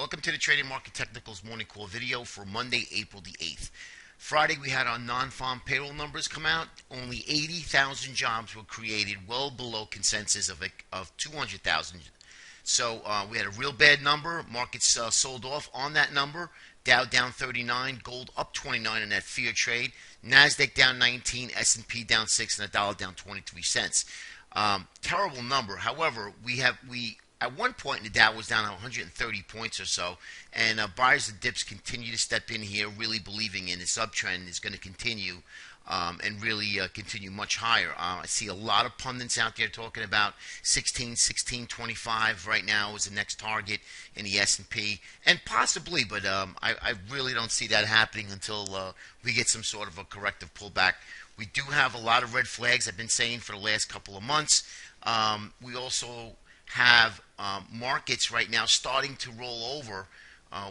Welcome to the Trading Market Technicals morning call video for Monday, April the 8th. Friday, we had our non-farm payroll numbers come out. Only 80,000 jobs were created, well below consensus of 200,000. So we had a real bad number. Markets sold off on that number. Dow down 39, gold up 29 in that fear trade. Nasdaq down 19, S&P down 6, and the dollar down 23 cents. Terrible number. However, we at one point the Dow was down 130 points or so, and buyers and dips continue to step in here, really believing in this uptrend is going to continue and really continue much higher. I see a lot of pundits out there talking about 16.25 right now is the next target in the S&P, and possibly, but I really don't see that happening until we get some sort of a corrective pullback. We do have a lot of red flags, I've been saying for the last couple of months. We also have markets right now starting to roll over.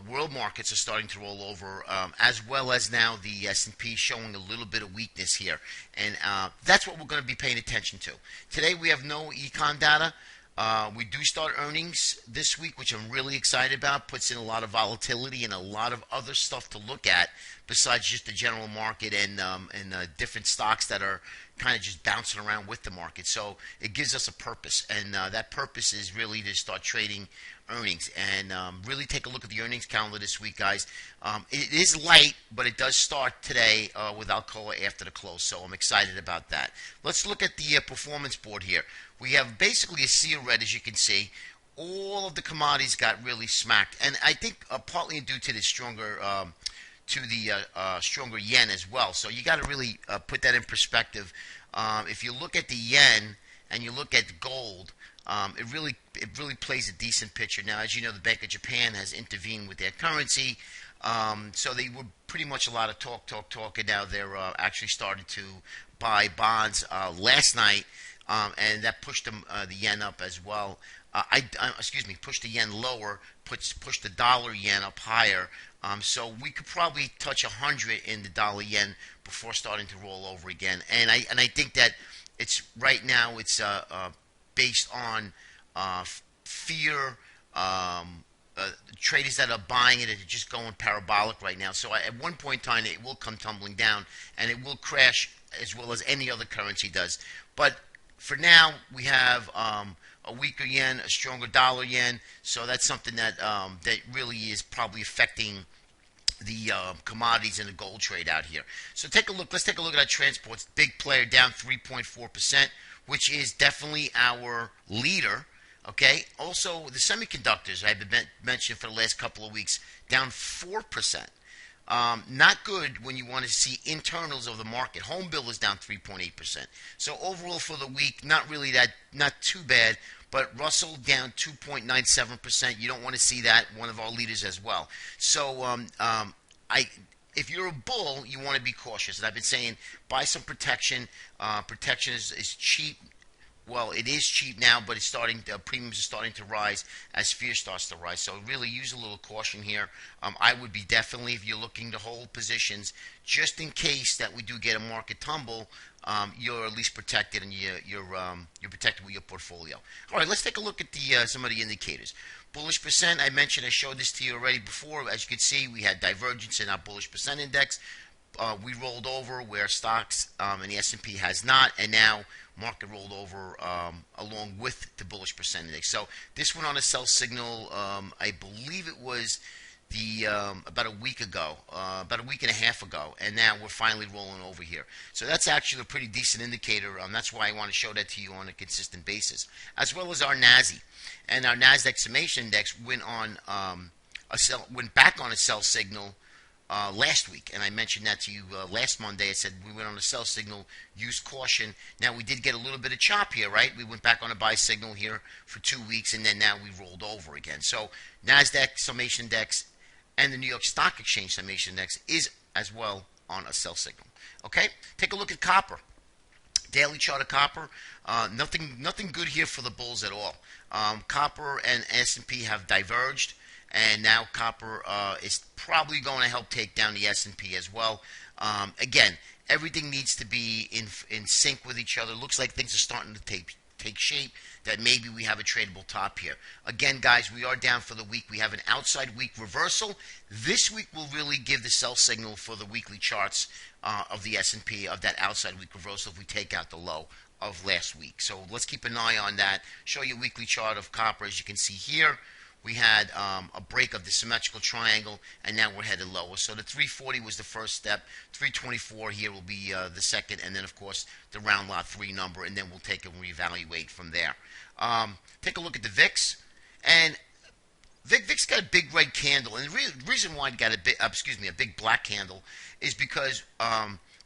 World markets are starting to roll over, as well as now the S&P showing a little bit of weakness here. And that's what we're going to be paying attention to. Today we have no econ data. We do start earnings this week, which I'm really excited about. Puts in a lot of volatility and a lot of other stuff to look at besides just the general market and different stocks that are kind of just bouncing around with the market. So it gives us a purpose, and that purpose is really to start trading earnings and really take a look at the earnings calendar this week, guys. It is light, but it does start today with Alcoa after the close, so I'm excited about that. Let's look at the performance board here. We have basically a sea of red, as you can see. All of the commodities got really smacked, and I think partly due to the stronger stronger yen as well. So you got to really put that in perspective. If you look at the yen and you look at gold, it really plays a decent picture. Now, as you know, the Bank of Japan has intervened with their currency, so they were pretty much a lot of talk, and now they're actually starting to buy bonds last night, and that pushed the yen up as well. Pushed the yen lower, pushed the dollar yen up higher. So we could probably touch 100 in the dollar yen before starting to roll over again. And I think that it's right now it's based on fear. Traders that are buying it are just going parabolic right now. So at one point in time, it will come tumbling down, and it will crash as well as any other currency does. But for now, we have a weaker yen, a stronger dollar yen. So that's something that that really is probably affecting the commodities and the gold trade out here. So take a look. Let's take a look at our transports. Big player down 3.4%, which is definitely our leader. Okay. Also, the semiconductors I've been mentioning for the last couple of weeks down 4%. Not good when you want to see internals of the market. Home bill is down 3.8%. So overall for the week, not too bad. But Russell down 2.97%. You don't want to see that. One of our leaders as well. So if you're a bull, you want to be cautious. And I've been saying buy some protection. Protection is cheap. Well, it is cheap now, but it's premiums are starting to rise as fear starts to rise. So really use a little caution here. I would be definitely, if you're looking to hold positions, just in case that we do get a market tumble, you're at least protected, and you're protected with your portfolio. All right, let's take a look at some of the indicators. Bullish percent, I mentioned, I showed this to you already before. As you can see, we had divergence in our bullish percent index. We rolled over where stocks and the S&P has not, and now market rolled over along with the bullish percent index. So this went on a sell signal. I believe it was about a week ago, about a week and a half ago, and now we're finally rolling over here. So that's actually a pretty decent indicator. That's why I want to show that to you on a consistent basis, as well as our NASI. And our Nasdaq Summation Index went back on a sell signal last week, and I mentioned that to you last Monday. I said we went on a sell signal, use caution. Now we did get a little bit of chop here, right? We went back on a buy signal here for 2 weeks, and then now we rolled over again. So Nasdaq Summation Index and the New York Stock Exchange Summation Index is as well on a sell signal. Okay, take a look at copper. Daily chart of copper, nothing good here for the bulls at all. Copper and S&P have diverged, and now copper is probably going to help take down the S&P as well. Again, everything needs to be in sync with each other. Looks like things are starting to take shape, that maybe we have a tradable top here. Again, guys, we are down for the week. We have an outside week reversal. This week will really give the sell signal for the weekly charts of the S&P, of that outside week reversal if we take out the low of last week. So let's keep an eye on that. Show you a weekly chart of copper. As you can see here, we had a break of the symmetrical triangle, and now we're headed lower. So the 340 was the first step. 324 here will be the second, and then, of course, the round lot 3 number, and then we'll take and reevaluate from there. Take a look at the VIX, and VIX got a big red candle, and the reason why it got a big black candle is because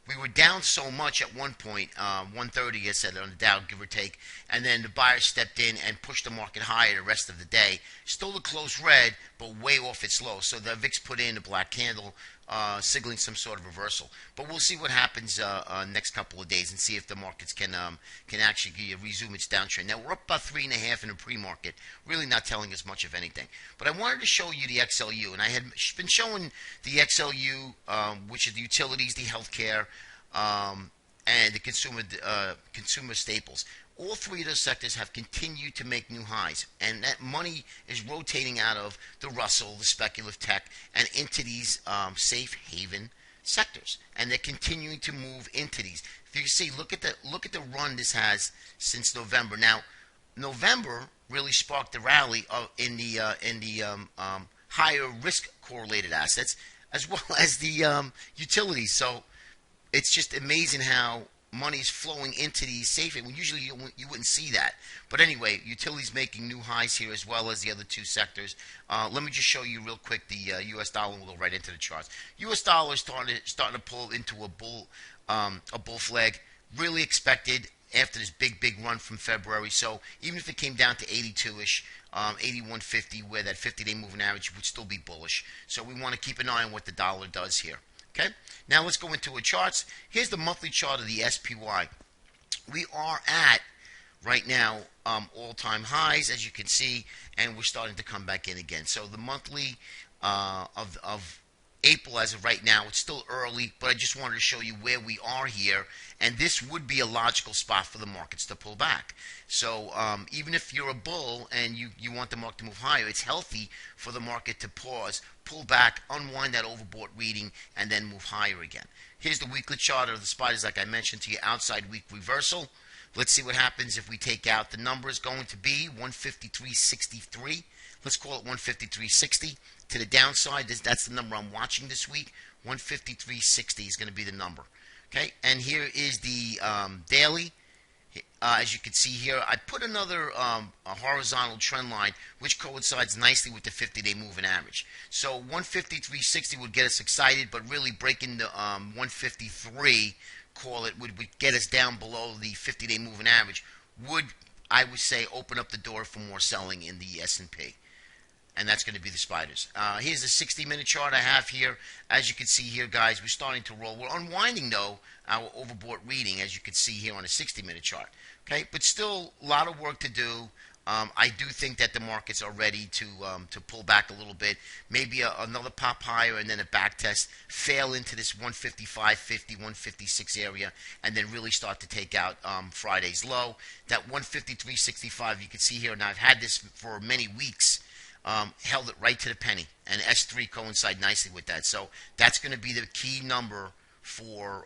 we were down so much at one point, 130, I said, on the Dow, give or take, and then the buyers stepped in and pushed the market higher the rest of the day. Still a close red, but way off its low. So the VIX put in a black candle, signaling some sort of reversal. But we'll see what happens next couple of days and see if the markets can actually resume its downtrend. Now, we're up about 3.5 in the pre-market, really not telling us much of anything. But I wanted to show you the XLU, and I had been showing the XLU, which are the utilities, the healthcare, and the consumer staples. All three of those sectors have continued to make new highs, and that money is rotating out of the Russell, the speculative tech, and into these safe haven sectors, and they're continuing to move into these. If you see, look at the run this has since November. Now, November really sparked the rally in the higher risk correlated assets as well as the utilities. So it's just amazing how money is flowing into these safe haven. Usually you wouldn't see that. But anyway, utilities making new highs here as well as the other two sectors. Let me just show you real quick the U.S. dollar, and we'll go right into the charts. U.S. dollar is starting to pull into a bull flag. Really expected after this big run from February. So even if it came down to 82-ish, 81.50, where that 50-day moving average would still be bullish. So we want to keep an eye on what the dollar does here. Okay, now let's go into our charts. Here's the monthly chart of the SPY. We are at, right now, all-time highs, as you can see, and we're starting to come back in again. So the monthly of April, as of right now, it's still early, but I just wanted to show you where we are here, and this would be a logical spot for the markets to pull back. So even if you're a bull and you want the market to move higher, it's healthy for the market to pause, pull back, unwind that overbought reading, and then move higher again. Here's the weekly chart of the spiders, like I mentioned to you, outside week reversal. Let's see what happens if we take out the numbers. Going to be 153.63. Let's call it 153.60. To the downside, that's the number I'm watching this week. 153.60 is going to be the number. Okay, and here is the daily. As you can see here, I put another a horizontal trend line, which coincides nicely with the 50-day moving average. So 153.60 would get us excited, but really breaking the 153, call it, would get us down below the 50-day moving average. Would, I would say, open up the door for more selling in the S&P. And that's going to be the spiders. Here's the 60-minute chart I have here. As you can see here, guys, we're starting to roll. We're unwinding, though, our overbought reading, as you can see here on a 60-minute chart. Okay, but still a lot of work to do. I do think that the markets are ready to pull back a little bit. Maybe another pop higher and then a back test, fail into this 155.50, 156 area, and then really start to take out Friday's low. That 153.65 you can see here, and I've had this for many weeks. Held it right to the penny, and S3 coincide nicely with that. So that's going to be the key number for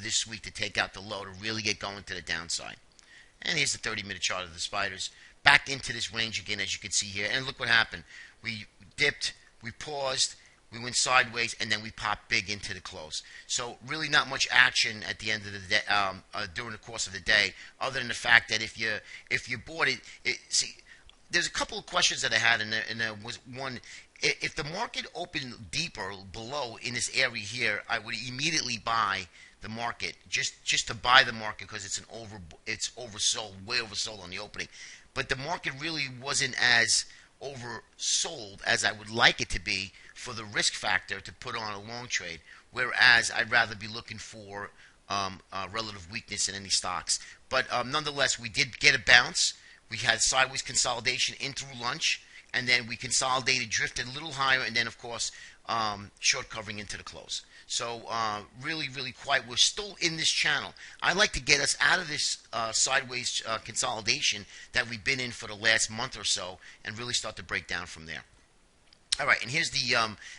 this week to take out the low, to really get going to the downside. And here's the 30-minute chart of the spiders. Back into this range again, as you can see here. And look what happened. We dipped, we paused, we went sideways, and then we popped big into the close. So really not much action at the end of the day, during the course of the day, other than the fact that if you bought it, see, there's a couple of questions that I had, and there was one. If the market opened deeper below in this area here, I would immediately buy the market, just to buy the market, because it's oversold, way oversold on the opening. But the market really wasn't as oversold as I would like it to be for the risk factor to put on a long trade. Whereas I'd rather be looking for relative weakness in any stocks. But nonetheless, we did get a bounce. We had sideways consolidation in through lunch, and then we consolidated, drifted a little higher, and then, of course, short covering into the close. So really, really quiet. We're still in this channel. I like to get us out of this sideways consolidation that we've been in for the last month or so and really start to break down from there. All right, and here's the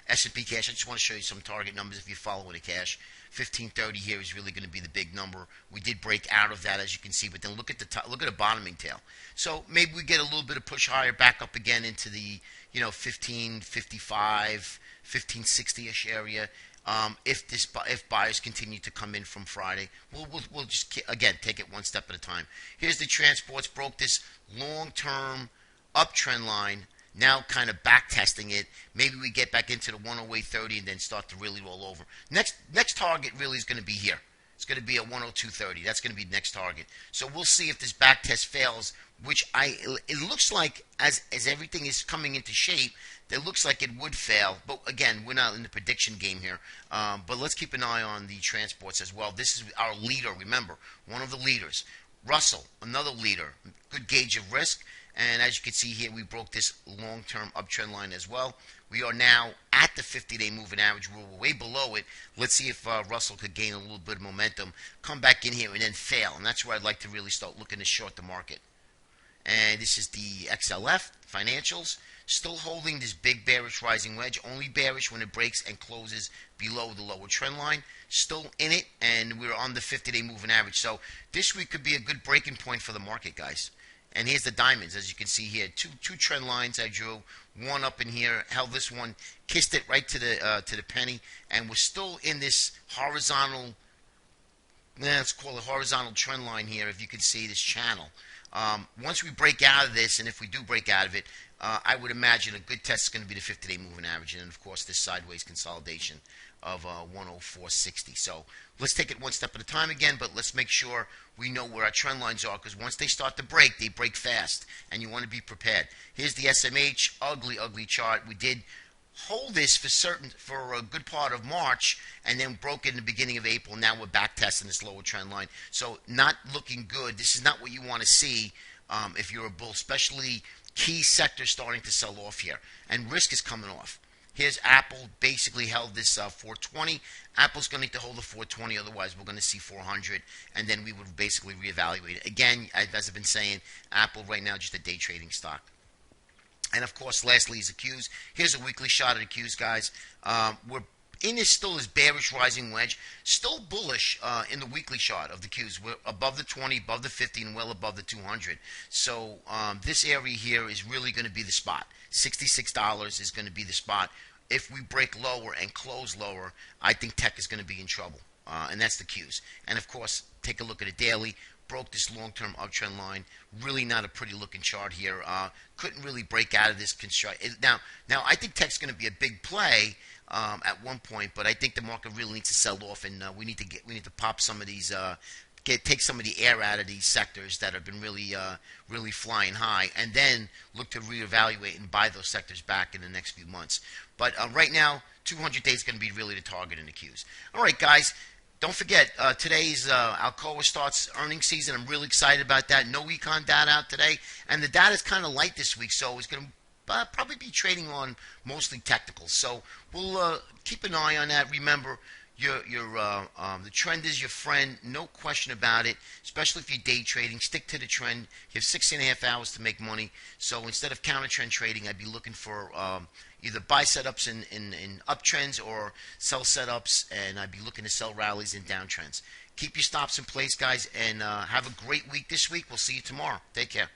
S&P cash. I just want to show you some target numbers if you're following the cash. 1530 here is really going to be the big number. We did break out of that, as you can see, but then look at the look at the bottoming tail. So maybe we get a little bit of push higher, back up again into the 1555, 1560ish area. If buyers continue to come in from Friday, we'll just again take it one step at a time. Here's the transports, broke this long-term uptrend line. Now kind of back testing it. Maybe we get back into the 108.30 and then start to really roll over. Next target really is going to be here. It's going to be at 102.30. That's going to be the next target. So we'll see if this back test fails, which it looks like as everything is coming into shape, it looks like it would fail. But again, we're not in the prediction game here. But let's keep an eye on the transports as well. This is our leader, remember, one of the leaders. Russell, another leader, good gauge of risk. And as you can see here, we broke this long-term uptrend line as well. We are now at the 50-day moving average. We're way below it. Let's see if Russell could gain a little bit of momentum, come back in here, and then fail. And that's where I'd like to really start looking to short the market. And this is the XLF financials. Still holding this big bearish rising wedge. Only bearish when it breaks and closes below the lower trend line. Still in it, and we're on the 50-day moving average. So this week could be a good breaking point for the market, guys. And here's the diamonds, as you can see here. Two trend lines I drew. One up in here, held this one, kissed it right to the penny, and we're still in this horizontal. Let's call it horizontal trend line here. If you can see this channel. Once we break out of this, and if we do break out of it, I would imagine a good test is going to be the 50-day moving average, and then of course this sideways consolidation of 104.60. So let's take it one step at a time again, but let's make sure we know where our trend lines are, because once they start to break, they break fast, and you want to be prepared. Here's the SMH, ugly, ugly chart. We did hold this for a good part of March, and then broke it in the beginning of April. Now we're back testing this lower trend line. So not looking good. This is not what you want to see if you're a bull, especially key sectors starting to sell off here, and risk is coming off. Here's Apple, basically held this 420. Apple's going to need to hold the 420, otherwise we're going to see 400, and then we would basically reevaluate it. Again, as I've been saying, Apple right now just a day trading stock. And of course, lastly is the Qs. Here's a weekly shot of the Qs, guys. We're in this still is bearish rising wedge, still bullish in the weekly chart of the Qs. We're above the 20, above the 50, and well above the 200. So this area here is really going to be the spot. $66 is going to be the spot. If we break lower and close lower, I think tech is going to be in trouble, and that's the Qs. And of course, take a look at it daily. Broke this long-term uptrend line. Really not a pretty looking chart here. Couldn't really break out of this construct. Now I think tech's going to be a big play at one point, but I think the market really needs to sell off, and we need to pop some of these, take some of the air out of these sectors that have been really flying high, and then look to reevaluate and buy those sectors back in the next few months. But right now, 200 days is going to be really the target in the Qs. All right, guys. Don't forget, today's Alcoa starts earnings season. I'm really excited about that. No econ data out today, and the data is kind of light this week, so it's going to probably be trading on mostly technicals. So we'll keep an eye on that. Remember, the trend is your friend, no question about it. Especially if you're day trading, stick to the trend. You have 6.5 hours to make money. So instead of counter trend trading, I'd be looking for either buy setups in uptrends or sell setups, and I'd be looking to sell rallies in downtrends. Keep your stops in place, guys, and have a great week this week. We'll see you tomorrow. Take care.